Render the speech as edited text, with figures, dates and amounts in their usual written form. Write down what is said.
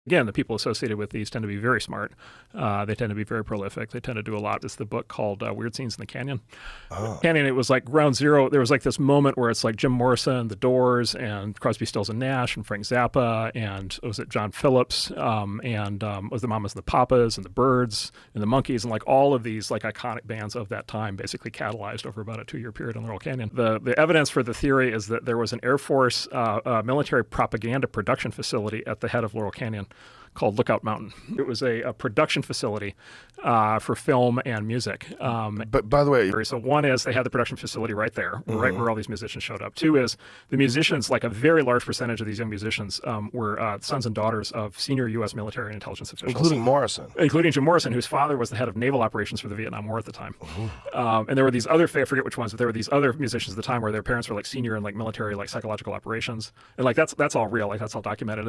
Again, the people associated with these tend to be very smart. They tend to be very prolific. They tend to do a lot. It's the book called Weird Scenes in the Canyon. Canyon, it was like ground zero. There was like this moment where it's like Jim Morrison, The Doors, and Crosby, Stills and Nash, and Frank Zappa, and was it John Phillips, and was the Mamas and the Papas, and the Byrds, and the Monkees, and like all of these like iconic bands of that time basically catalyzed over about a 2-year period in Laurel Canyon. The evidence for the theory is that there was an Air Force military propaganda production facility at the head of Laurel Canyon called Lookout Mountain. It was a production facility for film and music. But by the way, so one is they had the production facility right there, right where all these musicians showed up. Two is the musicians, like a very large percentage of these young musicians were sons and daughters of senior U.S. military and intelligence officials. including Morrison. Including Jim Morrison, whose father was the head of naval operations for the Vietnam War at the time. And there were these other, I forget which ones, but there were these other musicians at the time where their parents were like senior in like military, like psychological operations. And like that's all real, like that's all documented. And